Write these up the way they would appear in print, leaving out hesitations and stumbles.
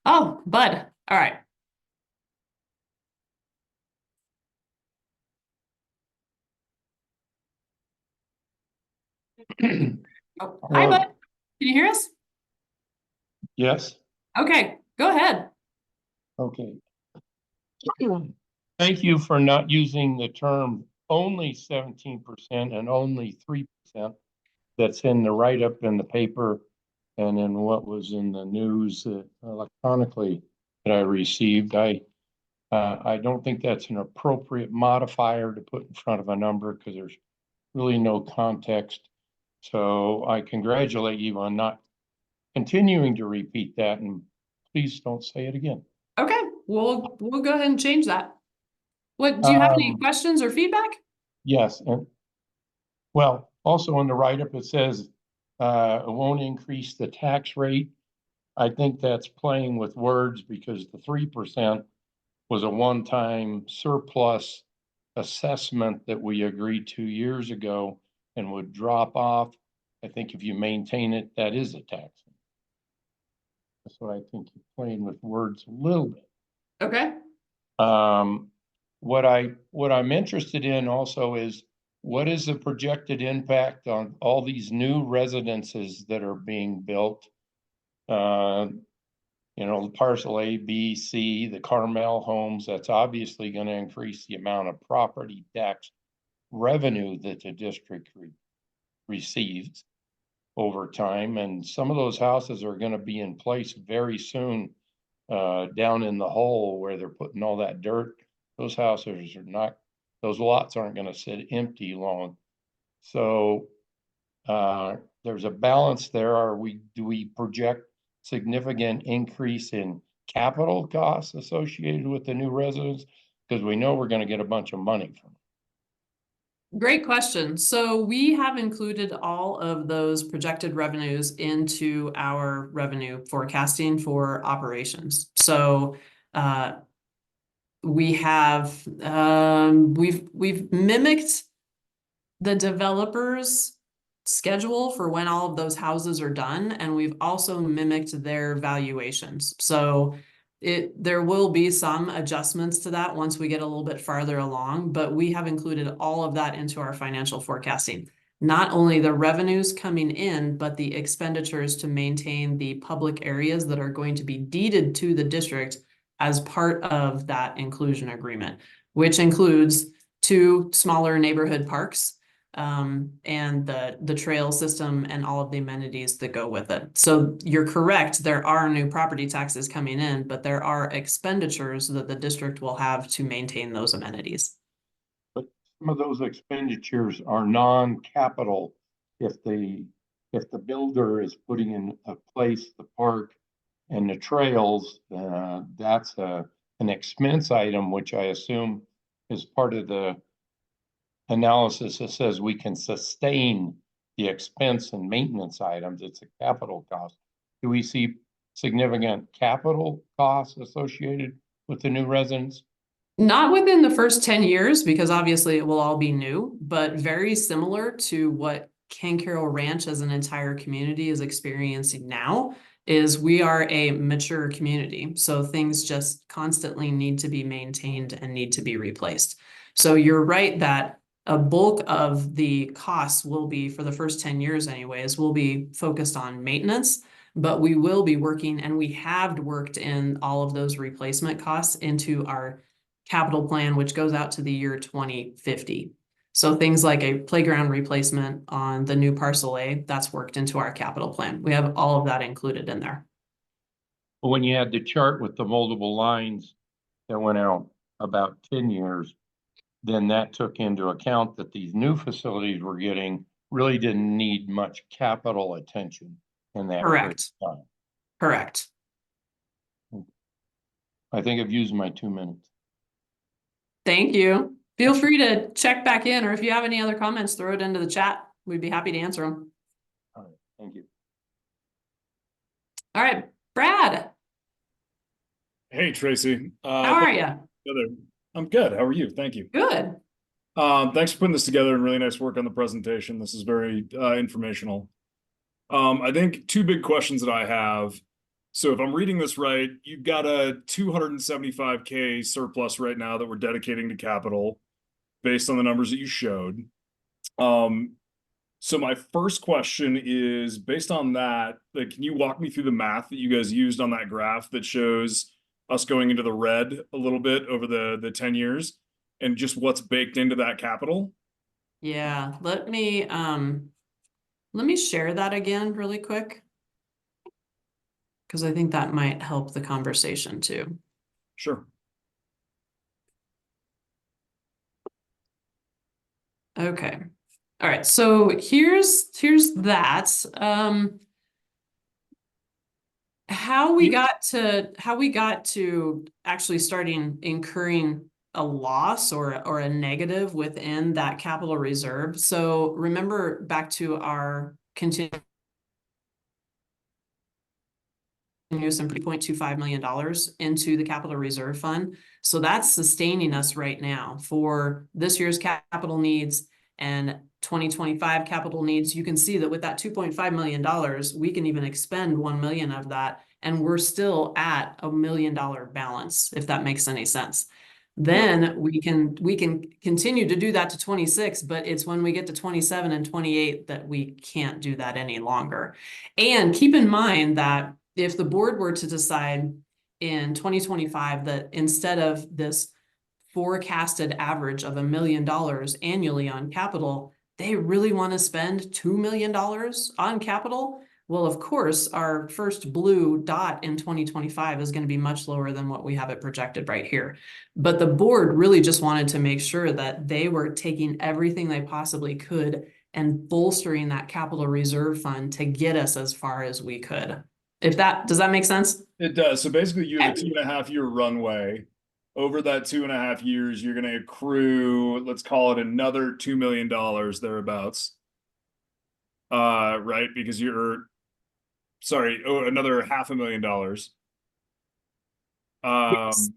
Oh, Bud. All right. Oh, hi, Bud. Hello. Can you hear us? Yes. Okay, go ahead. Okay. Thank you for not using the term only 17% and only 3% that's in the write-up in the paper and in what was in the news electronically that I received. I don't think that's an appropriate modifier to put in front of a number because there's really no context. So I congratulate you on not continuing to repeat that, and please don't say it again. Okay, we'll go ahead and change that. What do you have any Um, questions or feedback? yes, and well, also on the write-up, it says it won't increase the tax rate. I think that's playing with words because the 3% was a one-time surplus assessment that we agreed 2 years ago and would drop off. I think if you maintain it, that is a tax. That's what I think you're playing with words a little bit. Okay. Um, what I'm interested in also is what is the projected impact on all these new residences that are being built? Uh, parcel A, B, C, the Carmel homes, that's obviously going to increase the amount of property tax revenue that the district receives over time. And some of those houses are going to be in place very soon down in the hole where they're putting all that dirt. Those houses are not, those lots aren't going to sit empty long. So there's a balance there. Do we project significant increase in capital costs associated with the new residents? Because we know we're going to get a bunch of money from it. Great question. So we have included all of those projected revenues into our revenue forecasting for operations. So we have we've mimicked the developer's schedule for when all of those houses are done, and we've also mimicked their valuations. So there will be some adjustments to that once we get a little bit farther along, but we have included all of that into our financial forecasting. Not only the revenues coming in, but the expenditures to maintain the public areas that are going to be deeded to the district as part of that inclusion agreement, which includes 2 smaller neighborhood parks, and the trail system and all of the amenities that go with it. So you're correct, there are new property taxes coming in, but there are expenditures that the district will have to maintain those amenities. But some of those expenditures are non-capital. If the builder is putting in a place, the park and the trails, that's an expense item, which I assume is part of the analysis that says we can sustain the expense and maintenance items. It's a capital cost. Do we see significant capital costs associated with the new residents? Not within the first 10 years, because obviously it will all be new, but very similar to what Ken-Caryl Ranch as an entire community is experiencing now. Is we are a mature community, so things just constantly need to be maintained and need to be replaced. So you're right that a bulk of the costs will be, for the first 10 years anyways, will be focused on maintenance, but we will be working, and we have worked in all of those replacement costs into our capital plan, which goes out to the year 2050. So things like a playground replacement on the new parcel A, that's worked into our capital plan. We have all of that included in there. When you had the chart with the multiple lines that went out about 10 years, then that took into account that these new facilities we're getting really didn't need much capital attention in that period Correct. of time. Correct. I think I've used my 2 minutes. Thank you. Feel free to check back in, or if you have any other comments, throw it into the chat. We'd be happy to answer them. All right, thank you. All right, Brad. Hey, Tracy. How are you? I'm good. How are you? Thank you. Good. Thanks for putting this together and really nice work on the presentation. This is very informational. I think 2 big questions that I have. So if I'm reading this right, you've got a 275K surplus right now that we're dedicating to capital based on the numbers that you showed. So my first question is based on that, like, can you walk me through the math that you guys used on that graph that shows us going into the red a little bit over the 10 years and just what's baked into that capital? Yeah, let me share that again really quick. Because I think that might help the conversation too. Sure. Okay. All right. So here's that. How we got to actually starting incurring a loss or a negative within that capital reserve. So remember back to our continuous and $3.25 million into the capital reserve fund. So that's sustaining us right now for this year's capital needs and 2025 capital needs. You can see that with that $2.5 million, we can even expend 1 million of that, and we're still at $1 million balance, if that makes any sense. Then we can continue to do that to 26, but it's when we get to 27 and 28 that we can't do that any longer. And keep in mind that if the board were to decide in 2025 that instead of this forecasted average of $1 million annually on capital, they really want to spend $2 million on capital, well, of course, our first blue dot in 2025 is going to be much lower than what we have it projected right here. But the board really just wanted to make sure that they were taking everything they possibly could and bolstering that capital reserve fund to get us as far as we could. Does that make sense? It does. So basically you have a 2.5-year runway. Over that 2.5 years, you're going to accrue, let's call it another $2 million thereabouts. Right? Because another $500,000. Yes.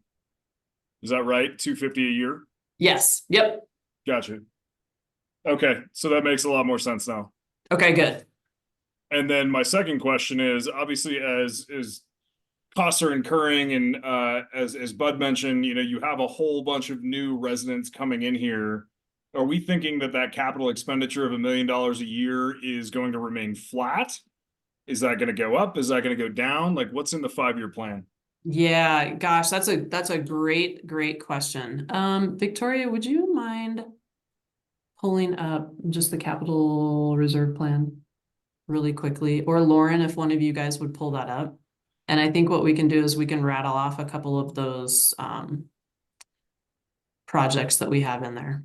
Is that right? 250 a year? Yes. Yep. Gotcha. Okay, so that makes a lot more sense now. Okay, good. And then my second question is obviously as costs are incurring and as Bud mentioned, you have a whole bunch of new residents coming in here. Are we thinking that capital expenditure of $1 million a year is going to remain flat? Is that going to go up? Is that going to go down? Like, what's in the 5-year plan? Yeah, gosh, that's a great question. Victoria, would you mind pulling up just the capital reserve plan really quickly? Or Lauren, if one of you guys would pull that up. And I think what we can do is we can rattle off a couple of those projects that we have in there.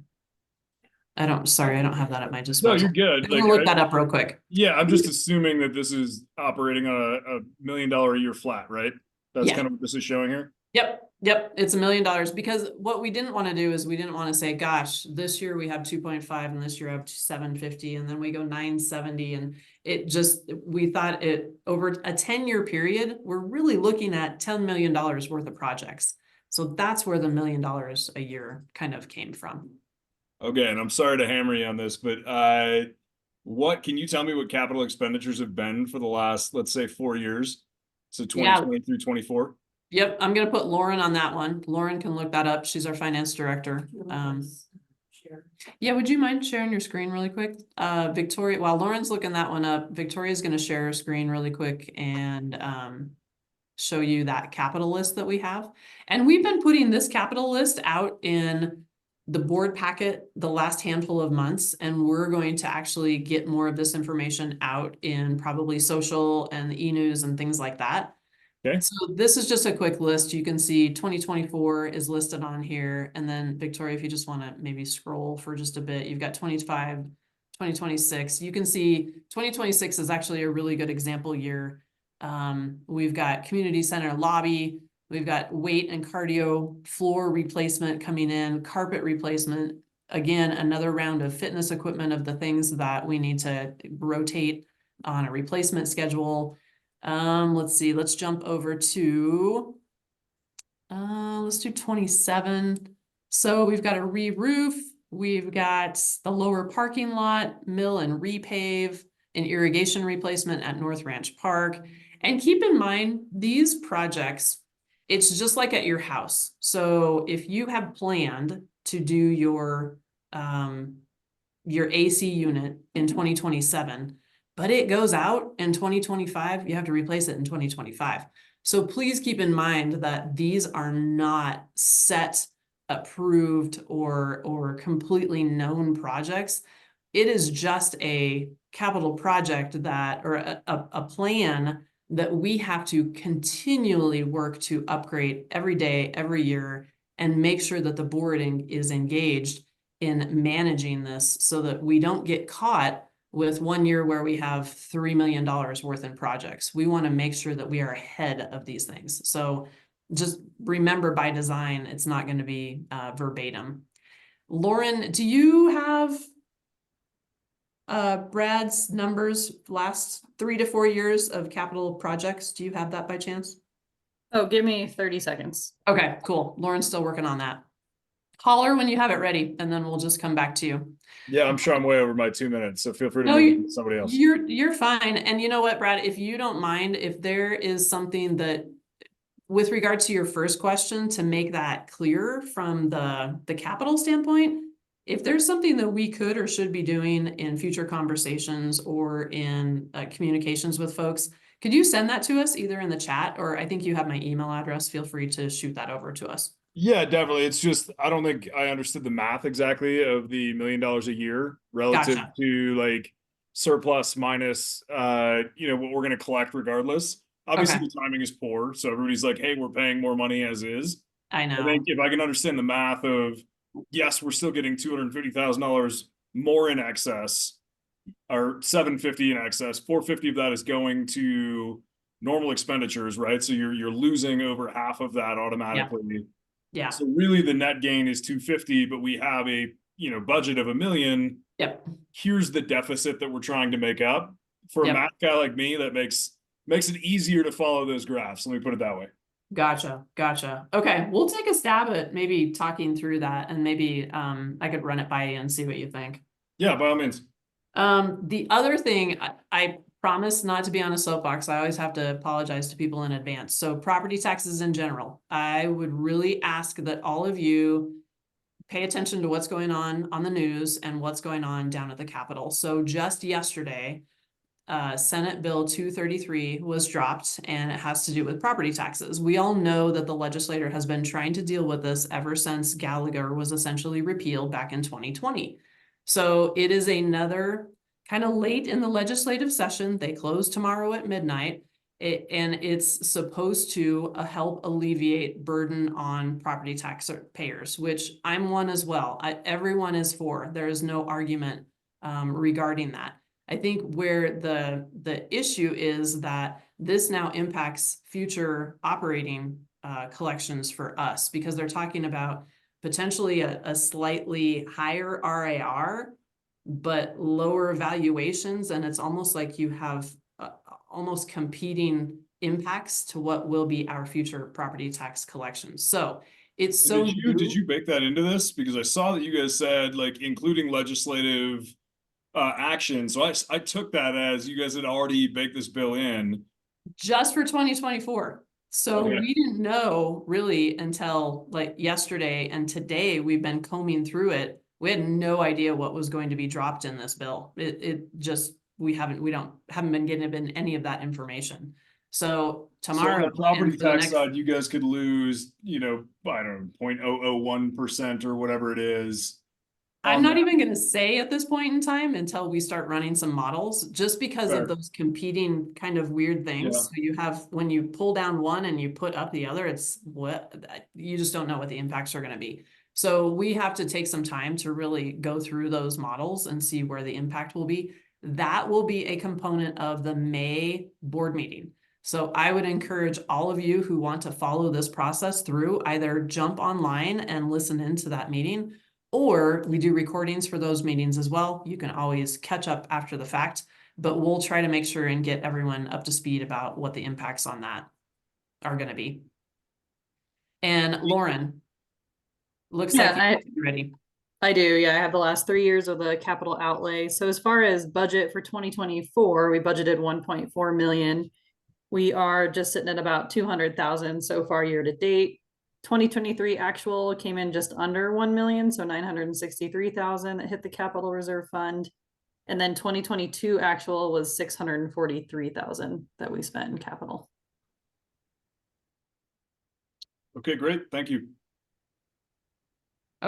I don't have that at my disposal. No, you're good. I'm gonna look that up real quick. Yeah, I'm just assuming that this is operating on a $1 million a year flat, right? That's Yeah. kind of what this is showing here. Yep. It's $1 million because what we didn't want to do is we didn't want to say, gosh, this year we have 2.5 and this year I have 750 and then we go 970. And we thought it over a 10-year period, we're really looking at $10 million worth of projects. So that's where the $1 million a year kind of came from. Okay, and I'm sorry to hammer you on this, but can you tell me what capital expenditures have been for the last, let's say, 4 years? So 2020 through 24? Yep, I'm gonna put Lauren on that one. Lauren can look that up. She's our finance director. Yeah, would you mind sharing your screen really quick? Victoria, while Lauren's looking that one up, Victoria's gonna share her screen really quick and show you that capital list that we have. And we've been putting this capital list out in the board packet the last handful of months, and we're going to actually get more of this information out in probably social and e-news and things like that. Okay. So this is just a quick list. You can see 2024 is listed on here. And then Victoria, if you just want to maybe scroll for just a bit, you've got 25, 2026. You can see 2026 is actually a really good example year. We've got community center lobby. We've got weight and cardio floor replacement coming in, carpet replacement. Again, another round of fitness equipment of the things that we need to rotate on a replacement schedule. Let's see, let's jump over to, let's do 27. So we've got a re-roof, we've got the lower parking lot, mill and repave, an irrigation replacement at North Ranch Park. And keep in mind, these projects, it's just like at your house. So if you have planned to do your AC unit in 2027, but it goes out in 2025, you have to replace it in 2025. So please keep in mind that these are not set, approved, or completely known projects. It is just a capital project that, or a plan that we have to continually work to upgrade every day, every year, and make sure that the board is engaged in managing this so that we don't get caught with 1 year where we have $3 million worth in projects. We want to make sure that we are ahead of these things. So just remember, by design, it's not going to be verbatim. Lauren, do you have Brad's numbers last 3 to 4 years of capital projects? Do you have that by chance? Oh, give me 30 seconds. Okay, cool. Lauren's still working on that. Holler when you have it ready, and then we'll just come back to you. Yeah, I'm sure I'm way over my 2 minutes, so feel free to No, move on to somebody else. you're fine. And you know what, Brad, if you don't mind, if there is something that, with regard to your first question, to make that clearer from the capital standpoint, if there's something that we could or should be doing in future conversations or in communications with folks, could you send that to us either in the chat, or I think you have my email address. Feel free to shoot that over to us. Yeah, definitely. It's just, I don't think I understood the math exactly of the $1 million a year relative Gotcha. to like surplus minus, what we're going to collect regardless. Obviously, Okay. the timing is poor. So everybody's like, hey, we're paying more money as is. I I know. think if I can understand the math of, yes, we're still getting $250,000 more in excess, or $750 in excess, $450 of that is going to normal expenditures, right? So you're losing over half of that automatically. Yeah. So really the net gain is 250, but we have a, budget of $1 million. Yep. Here's the deficit that we're trying to make up. For a Yep. math guy like me, that makes it easier to follow those graphs. Let me put it that way. Gotcha. Okay, we'll take a stab at maybe talking through that, and maybe I could run it by you and see what you think. Yeah, by all means. The other thing, I promise not to be on a soapbox. I always have to apologize to people in advance. So property taxes in general, I would really ask that all of you pay attention to what's going on the news and what's going on down at the Capitol. So just yesterday, Senate Bill 233 was dropped, and it has to do with property taxes. We all know that the legislator has been trying to deal with this ever since Gallagher was essentially repealed back in 2020. So it is another kind of late in the legislative session. They close tomorrow at midnight. And it's supposed to help alleviate burden on property tax payers, which I'm one as well. Everyone is for. There is no argument regarding that. I think where the issue is that this now impacts future operating collections for us, because they're talking about potentially a slightly higher RAR, but lower valuations. And it's almost like you have almost competing impacts to what will be our future property tax collections. So it's so Did you bake that into this? Because I saw that you guys said like including legislative action. So I took that as you guys had already baked this bill in. Just for 2024. So Okay. we didn't know really until like yesterday, and today we've been combing through it. We had no idea what was going to be dropped in this bill. It just, we haven't been getting any of that information. So tomorrow, So on the property tax next side, you guys could lose, I don't know, 0.001% or whatever it is. I'm not even going to say at this point in time until we start running some models, just because Fair. of those competing kind of weird things. Yeah. So you have, when you pull down one and you put up the other, it's what you just don't know what the impacts are going to be. So we have to take some time to really go through those models and see where the impact will be. That will be a component of the May board meeting. So I would encourage all of you who want to follow this process through, either jump online and listen into that meeting, or we do recordings for those meetings as well. You can always catch up after the fact, but we'll try to make sure and get everyone up to speed about what the impacts on that are going to be. And Lauren, looks like you're ready. I do. Yeah, I have the last 3 years of the capital outlay. So as far as budget for 2024, we budgeted 1.4 million. We are just sitting at about 200,000 so far year to date. 2023 actual came in just under 1 million, so 963,000 that hit the capital reserve fund. And then 2022 actual was 643,000 that we spent in capital. Okay, great. Thank you.